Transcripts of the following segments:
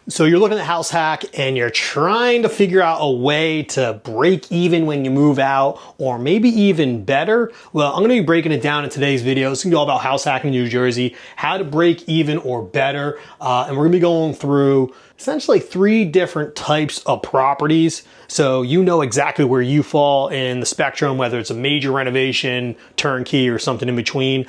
So you're looking at House Hack and you're trying to figure out a way to break even when you move out, or maybe even better. Well, I'm gonna be breaking it down in today's video. It's gonna be all about house hacking in New Jersey, how to break even or better. And we're gonna be going through essentially 3 different types of properties. So you know exactly where you fall in the spectrum, whether it's a major renovation, turnkey, or something in between.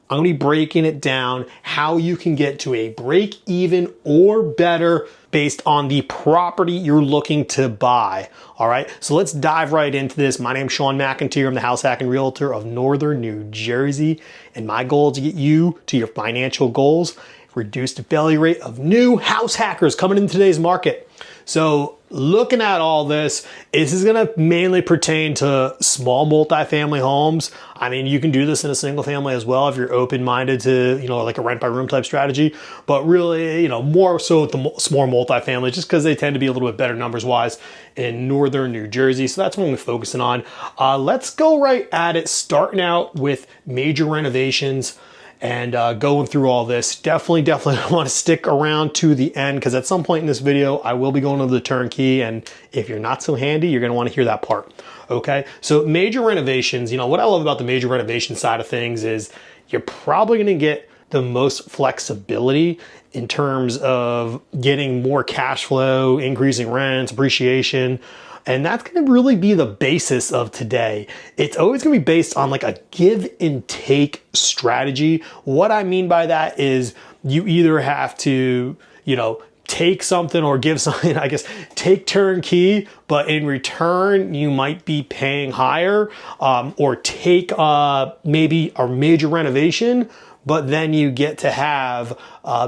I'm gonna be breaking it down how you can get to a break even or better based on the property you're looking to buy. All right, so let's dive right into this. My name's Shawn McEnteer. I'm the house hacking realtor of Northern New Jersey, and my goal is to get you to your financial goals, reduce the failure rate of new house hackers coming in today's market. So looking at all this is gonna mainly pertain to small multifamily homes. I mean, you can do this in a single family as well if you're open-minded to, like a rent by room type strategy, but really, more so with the small multifamily, just because they tend to be a little bit better numbers wise in Northern New Jersey. So that's what we're focusing on. Let's go right at it, starting out with major renovations. And going through all this, definitely want to stick around to the end, because at some point in this video, I will be going over the turnkey. And if you're not so handy, you're going to want to hear that part. Okay. So major renovations, what I love about the major renovation side of things is you're probably going to get the most flexibility in terms of getting more cash flow, increasing rents, appreciation. And that's going to really be the basis of today. It's always going to be based on like a give and take strategy. What I mean by that is you either have to, take something or give something, I guess, take turnkey, but in return, you might be paying higher, or take maybe a major renovation, but then you get to have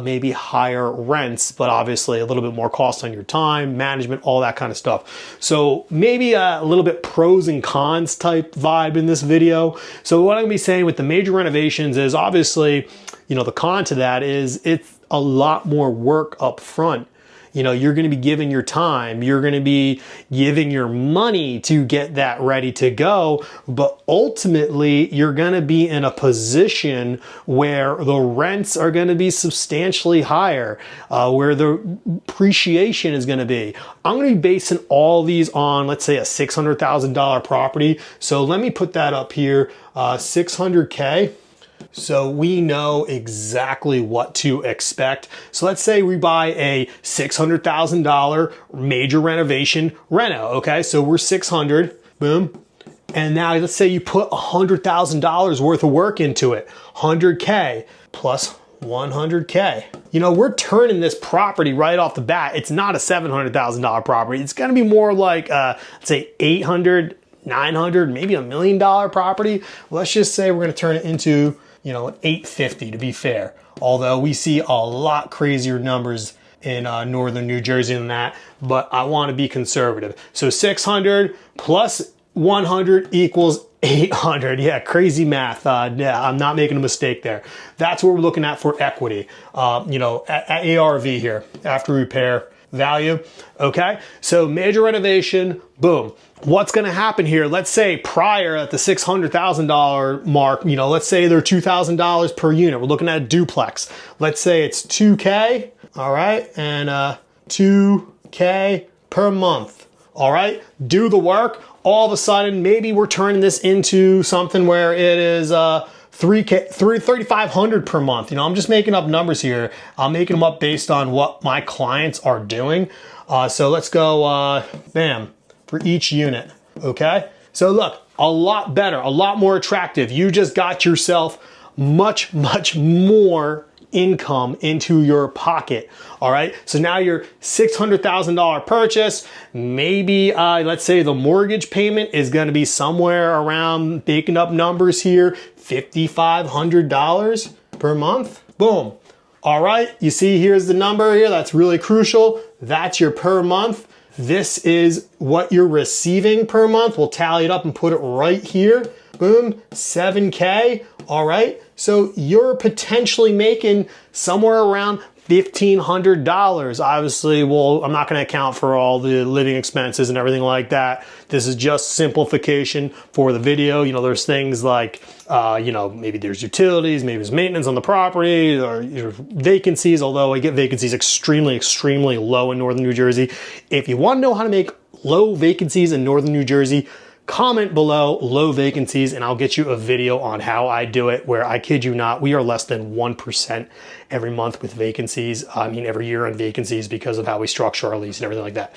maybe higher rents, but obviously a little bit more cost on your time, management, all that kind of stuff. So maybe a little bit pros and cons type vibe in this video. So what I'm gonna be saying with the major renovations is obviously, the con to that is it's a lot more work up front. You're going to be giving your time, you're going to be giving your money to get that ready to go. But ultimately, you're going to be in a position where the rents are going to be substantially higher, where the appreciation is going to be. I'm going to be basing all these on, let's say, a $600,000 property. So let me put that up here, 600K. So we know exactly what to expect. So let's say we buy a $600,000 major renovation reno. Okay, so we're 600, boom. And now let's say you put $100,000 worth of work into it, 100K plus 100K. We're turning this property right off the bat. It's not a $700,000 property. It's going to be more like, let's say 800, 900, maybe $1 million property. Let's just say we're going to turn it into, an 850 to be fair. Although we see a lot crazier numbers in Northern New Jersey than that, but I want to be conservative. So 600 plus 100 equals 800. Yeah, crazy math. Yeah, I'm not making a mistake there. That's what we're looking at for equity. At ARV here, after repair value. Okay, so major renovation, boom. What's going to happen here? Let's say prior at the $600,000 mark, let's say they're $2,000 per unit. We're looking at a duplex. Let's say it's 2K, all right, and 2K per month, all right? Do the work. All of a sudden, maybe we're turning this into something where it is 3,500 per month. I'm just making up numbers here. I'm making them up based on what my clients are doing. So let's go, bam, for each unit, okay? So look, a lot better, a lot more attractive. You just got yourself much more income into your pocket, all right? So now your $600,000 purchase, maybe let's say the mortgage payment is gonna be somewhere around, making up numbers here, $5,500 per month, boom. All right, you see here's the number here, that's really crucial. That's your per month. This is what you're receiving per month. We'll tally it up and put it right here. Boom, 7K, all right? So you're potentially making somewhere around $1,500. Obviously, well, I'm not going to account for all the living expenses and everything like that. This is just simplification for the video. You know, there's things like, you know, maybe there's utilities, maybe there's maintenance on the property, or vacancies, although I get vacancies extremely, extremely low in northern New Jersey. If you want to know how to make low vacancies in northern New Jersey, comment below low vacancies and I'll get you a video on how I do it, where I kid you not, we are less than 1% every month with vacancies. I mean, every year on vacancies because of how we structure our lease and everything like that.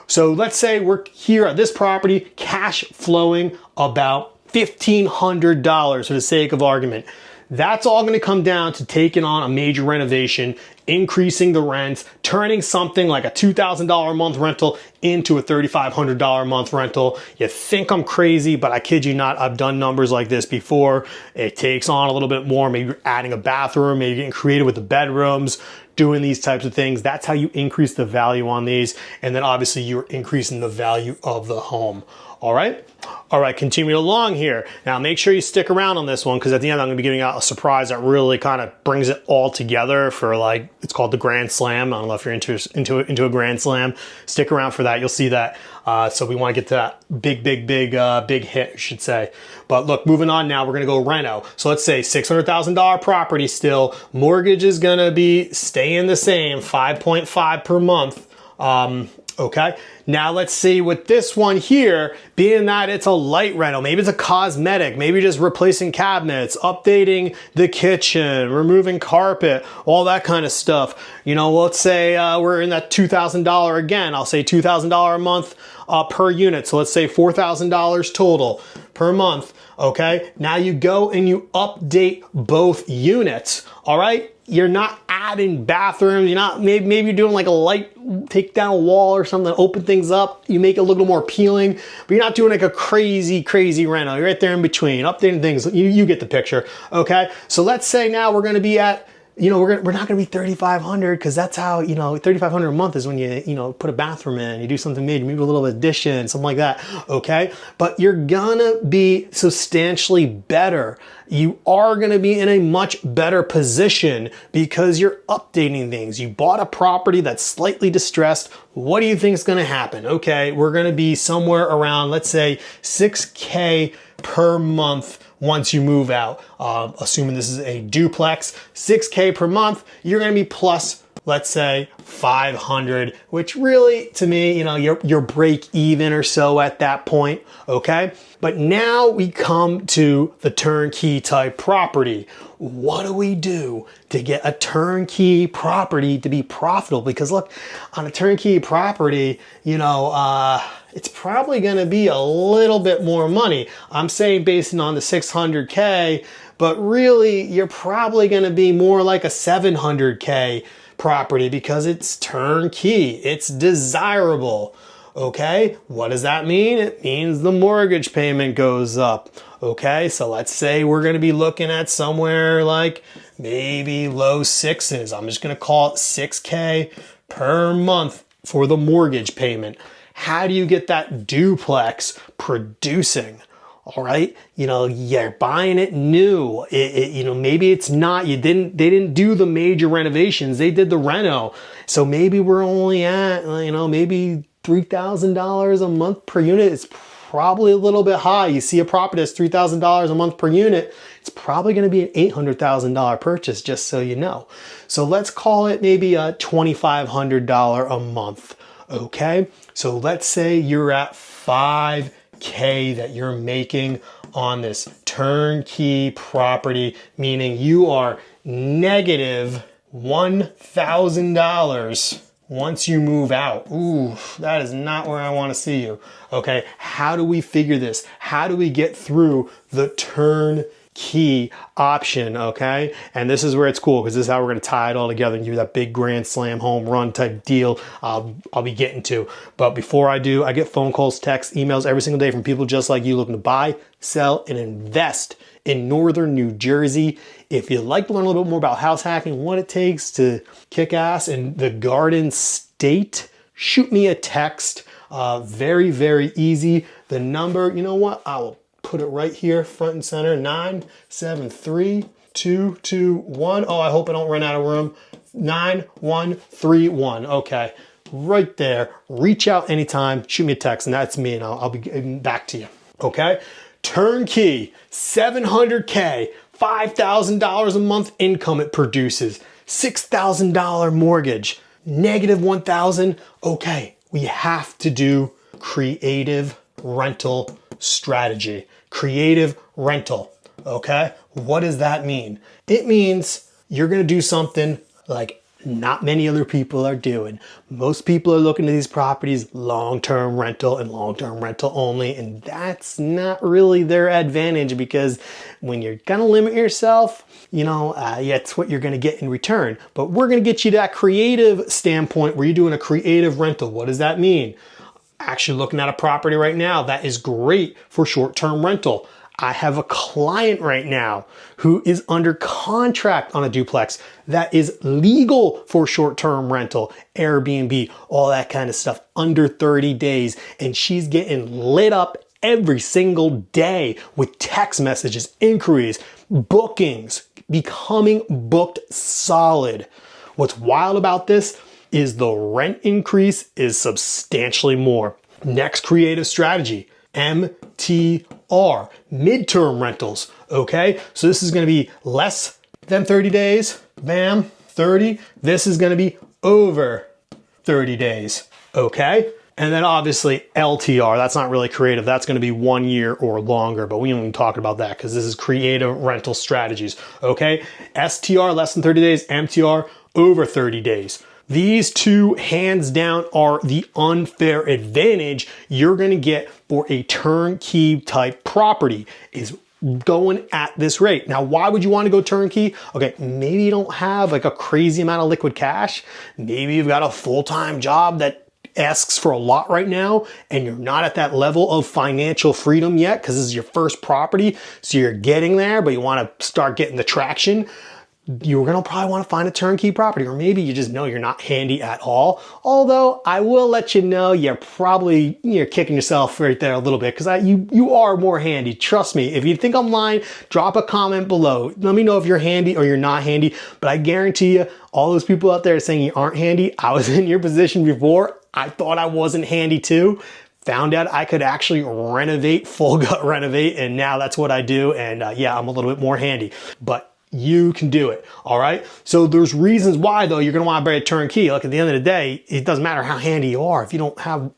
So let's say we're here at this property, cash flowing about $1,500 for the sake of argument. That's all going to come down to taking on a major renovation, increasing the rents, turning something like a $2,000 a month rental into a $3,500 a month rental. You think I'm crazy, but I kid you not, I've done numbers like this before. It takes on a little bit more. Maybe you're adding a bathroom, maybe you're getting creative with the bedrooms, doing these types of things. That's how you increase the value on these. And then obviously you're increasing the value of the home. All right. All right, continuing along here. Now make sure you stick around on this one, because at the end I'm going to be giving out a surprise that really kind of brings it all together for, like, it's called the Grand Slam. I don't know if you're into a Grand Slam. Stick around for that. You'll see that. So we want to get to that big hit, I should say. But look, moving on now, we're going to go reno. So let's say $600,000 property still. Mortgage is going to be staying the same, 5.5 per month. Okay, now let's see with this one here, being that it's a light reno, maybe it's a cosmetic, maybe just replacing cabinets, updating the kitchen, removing carpet, all that kind of stuff. You know, let's say we're in that $2,000 again. I'll say $2,000 a month per unit. So let's say $4,000 total per month. Okay, now you go and you update both units. All right, you're not adding bathrooms. You're not, maybe you're doing like a light, take down a wall or something, open things up. You make it look a little more appealing, but you're not doing like a crazy reno. You're right there in between, updating things. You get the picture. Okay, so let's say now we're going to be at, you know, we're not going to be 3,500, because that's how, you know, 3,500 a month is when you know, put a bathroom in, you do something major, maybe a little addition, something like that. Okay. But you're going to be substantially better. You are going to be in a much better position because you're updating things. You bought a property that's slightly distressed. What do you think is going to happen? Okay. We're going to be somewhere around, let's say, $6K per month once you move out. Assuming this is a duplex, $6K per month, you're going to be plus, let's say, 500, which really, to me, you know, you're break even or so at that point. Okay. But now we come to the turnkey type property. What do we do to get a turnkey property to be profitable? Because look, on a turnkey property, you know, it's probably going to be a little bit more money. I'm saying based on the 600K, but really you're probably going to be more like a 700K property because it's turnkey. It's desirable. Okay, what does that mean? It means the mortgage payment goes up. Okay, so let's say we're going to be looking at somewhere like maybe low sixes. I'm just going to call it 6K per month for the mortgage payment. How do you get that duplex producing? All right, you know, you're buying it new. You know, maybe it's not. They didn't do the major renovations. They did the reno. So maybe we're only at, you know, maybe $3,000 a month per unit. It's probably a little bit high. You see a property that's $3,000 a month per unit, it's probably going to be an $800,000 purchase, just so you know. So let's call it maybe a $2,500 a month. Okay, so let's say you're at 5K that you're making on this turnkey property, meaning you are negative $1,000 once you move out. Ooh, that is not where I want to see you. Okay, how do we figure this? How do we get through the turnkey option? Okay, and this is where it's cool, because this is how we're going to tie it all together and give you that big grand slam home run type deal I'll be getting to. But before I do, I get phone calls, texts, emails every single day from people just like you looking to buy, sell, and invest in northern New Jersey. If you'd like to learn a little bit more about house hacking, what it takes to kick ass in the Garden State, shoot me a text. Very easy. The number, you know what? I will put it right here, front and center, 973-221. Oh, I hope I don't run out of room. 9131. Okay, right there. Reach out anytime, shoot me a text, and that's me, and I'll be getting back to you. Okay, turnkey, 700K, $5,000 a month income it produces, $6,000 mortgage, negative 1,000. Okay, we have to do creative rental strategy. Creative rental. Okay, what does that mean? It means you're gonna do something like not many other people are doing. Most people are looking at these properties long-term rental and long-term rental only, and that's not really their advantage, because when you're gonna limit yourself, that's what you're gonna get in return. But we're gonna get you that creative standpoint where you're doing a creative rental. What does that mean? Actually looking at a property right now that is great for short-term rental. I have a client right now who is under contract on a duplex that is legal for short-term rental, Airbnb, all that kind of stuff, under 30 days. And she's getting lit up every single day with text messages, inquiries, bookings, becoming booked solid. What's wild about this is the rent increase is substantially more. Next creative strategy, MTR, midterm rentals, okay? So this is gonna be less than 30 days, bam, 30. This is gonna be over 30 days, okay? And then obviously LTR, that's not really creative. That's gonna be 1 year or longer, but we don't even talk about that because this is creative rental strategies, okay? STR, less than 30 days, MTR, over 30 days. These two, hands down, are the unfair advantage you're gonna get for a turnkey type property, is going at this rate. Now, why would you wanna go turnkey? Okay, maybe you don't have like a crazy amount of liquid cash. Maybe you've got a full-time job that asks for a lot right now, and you're not at that level of financial freedom yet because this is your first property. So you're getting there, but you wanna start getting the traction. You're gonna probably wanna find a turnkey property, or maybe you just know you're not handy at all. Although I will let you know, you're kicking yourself right there a little bit, because you are more handy. Trust me, if you think I'm lying, drop a comment below. Let me know if you're handy or you're not handy, but I guarantee you, all those people out there saying you aren't handy, I was in your position before. I thought I wasn't handy too. Found out I could actually renovate, full gut renovate, and now that's what I do. And yeah, I'm a little bit more handy, but you can do it, all right? So there's reasons why, though, you're gonna wanna buy a turnkey. Look, at the end of the day, it doesn't matter how handy you are. If you don't have,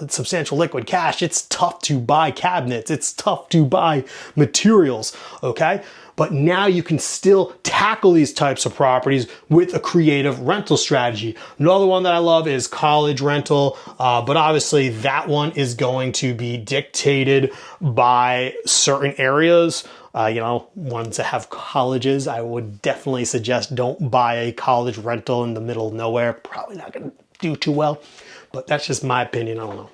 substantial liquid cash, it's tough to buy cabinets. It's tough to buy materials, okay? But now you can still tackle these types of properties with a creative rental strategy. Another one that I love is college rental, but obviously that one is going to be dictated by certain areas. Ones that have colleges, I would definitely suggest don't buy a college rental in the middle of nowhere. Probably not gonna do too well, but that's just my opinion. I don't know.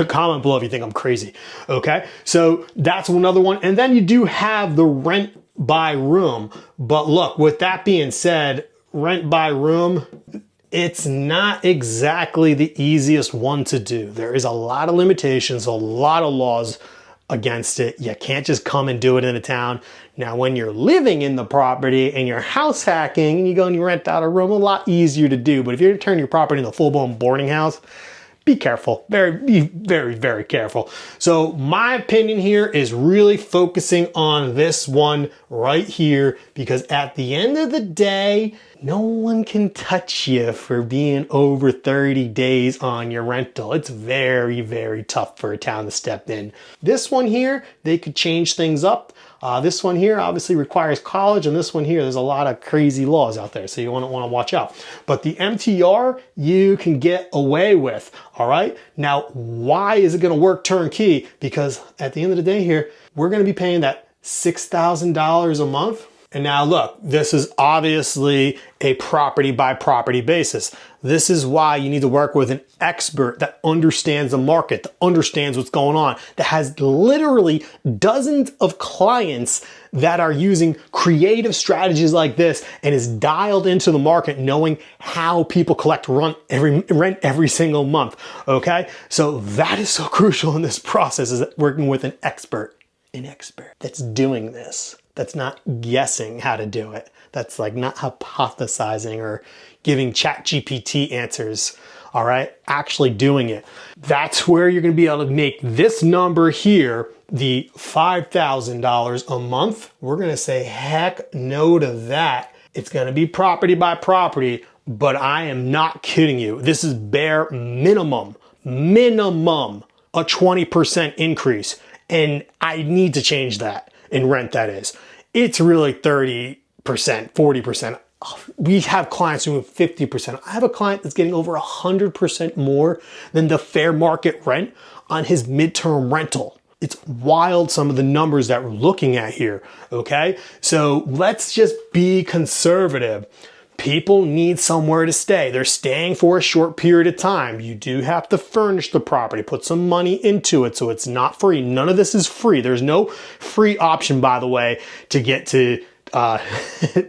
Comment below if you think I'm crazy. Okay, so that's another one. And then you do have the rent by room. But look, with that being said, rent by room, it's not exactly the easiest one to do. There is a lot of limitations, a lot of laws against it. You can't just come and do it in a town. Now, when you're living in the property and you're house hacking and you go and you rent out a room, a lot easier to do. But if you're gonna turn your property into a full-blown boarding house, be careful, be very, very careful. So my opinion here is really focusing on this one right here, because at the end of the day, no one can touch you for being over 30 days on your rental. It's very, very tough for a town to step in. This one here, they could change things up. This one here obviously requires college, and this one here, there's a lot of crazy laws out there, so you want to watch out. But the MTR, you can get away with, all right? Now, why is it gonna work turnkey? Because at the end of the day here, we're gonna be paying that $6,000 a month. And now look, this is obviously a property by property basis. This is why you need to work with an expert that understands the market, that understands what's going on, that has literally dozens of clients that are using creative strategies like this and is dialed into the market, knowing how people collect rent every single month, okay? So that is so crucial in this process, is working with an expert that's doing this, That's not guessing how to do it. That's like not hypothesizing or giving ChatGPT answers. All right, actually doing it. That's where you're going to be able to make this number here, the $5,000 a month. We're going to say heck no to that. It's going to be property by property, but I am not kidding you. This is bare minimum a 20% increase. And I need to change that in rent, that is. It's really 30%, 40%. We have clients who have 50%. I have a client that's getting over 100% more than the fair market rent on his midterm rental. It's wild, some of the numbers that we're looking at here, okay? So let's just be conservative. People need somewhere to stay. They're staying for a short period of time. You do have to furnish the property, put some money into it, so it's not free. None of this is free. There's no free option, by the way, to get to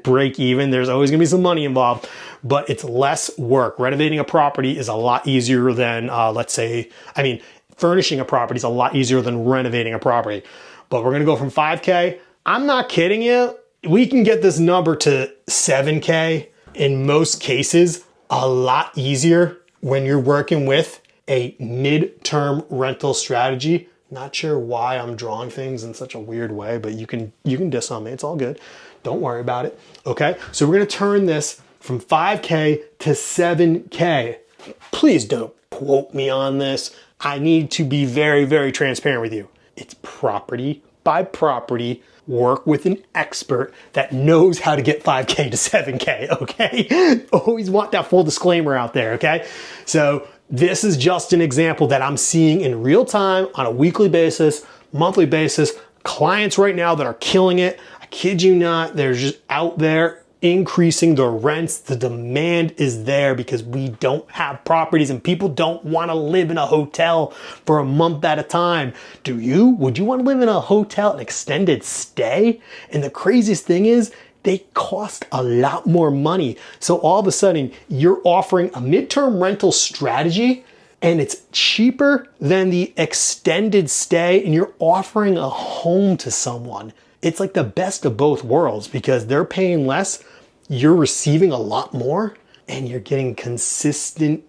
break even. There's always gonna be some money involved, but it's less work. Renovating a property is a lot easier than, furnishing a property is a lot easier than renovating a property. But we're gonna go from 5K. I'm not kidding you. We can get this number to 7K in most cases a lot easier when you're working with a midterm rental strategy. Not sure why I'm drawing things in such a weird way, but you can diss on me. It's all good. Don't worry about it. Okay, so we're gonna turn this from 5K to 7K. Please don't quote me on this. I need to be very, very transparent with you. It's property by property. Work with an expert that knows how to get 5K to 7K, okay? Always want that full disclaimer out there, okay? So this is just an example that I'm seeing in real time on a weekly basis, monthly basis. Clients right now that are killing it. I kid you not, they're just out there increasing the rents. The demand is there because we don't have properties and people don't want to live in a hotel for a month at a time. Do you? Would you want to live in a hotel, an extended stay? And the craziest thing is they cost a lot more money. So all of a sudden you're offering a midterm rental strategy and it's cheaper than the extended stay and you're offering a home to someone. It's like the best of both worlds because they're paying less, you're receiving a lot more, and you're getting consistent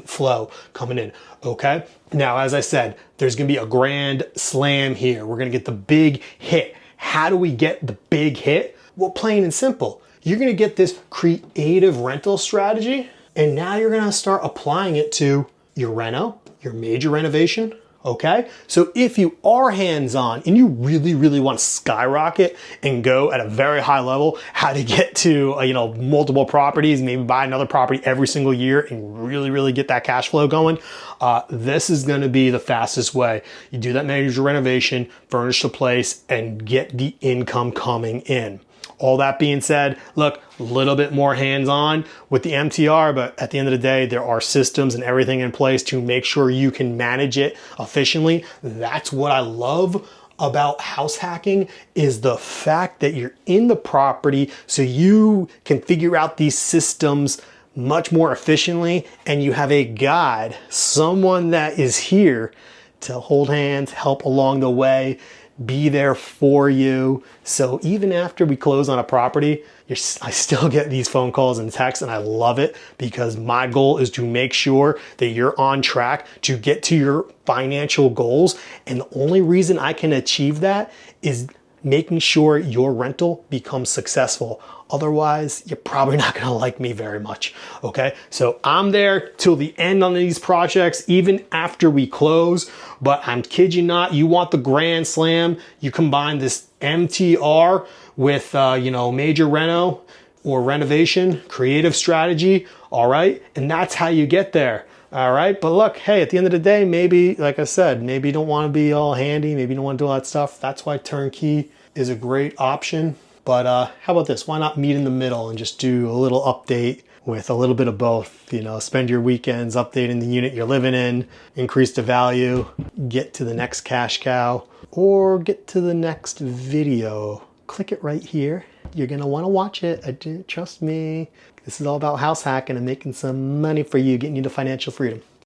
flow coming in, okay? Now, as I said, there's gonna be a grand slam here. We're gonna get the big hit. How do we get the big hit? Well, plain and simple. You're gonna get this creative rental strategy, and now you're gonna start applying it to your reno, your major renovation, okay? So if you are hands-on and you really, really want to skyrocket and go at a very high level, how to get to, multiple properties, maybe buy another property every single year and really, really get that cash flow going, this is going to be the fastest way. You do that major renovation, furnish the place, and get the income coming in. All that being said, look, a little bit more hands-on with the MTR, but at the end of the day, there are systems and everything in place to make sure you can manage it efficiently. That's what I love about house hacking, is the fact that you're in the property so you can figure out these systems much more efficiently, and you have a guide, someone that is here to hold hands, help along the way, be there for you. So even after we close on a property, I still get these phone calls and texts, and I love it because my goal is to make sure that you're on track to get to your financial goals. And the only reason I can achieve that is making sure your rental becomes successful. Otherwise, you're probably not gonna like me very much, okay? So I'm there till the end on these projects, even after we close, but I'm kid you not, you want the grand slam, you combine this MTR with, major reno or renovation, creative strategy, all right? And that's how you get there. All right, but look, hey, at the end of the day, maybe, like I said, maybe you don't want to be all handy, maybe you don't want to do all that stuff. That's why Turnkey is a great option. But how about this? Why not meet in the middle and just do a little update with a little bit of both? Spend your weekends updating the unit you're living in, increase the value, get to the next cash cow, or get to the next video. Click it right here. You're gonna want to watch it. Trust me. This is all about house hacking and making some money for you, getting you to financial freedom.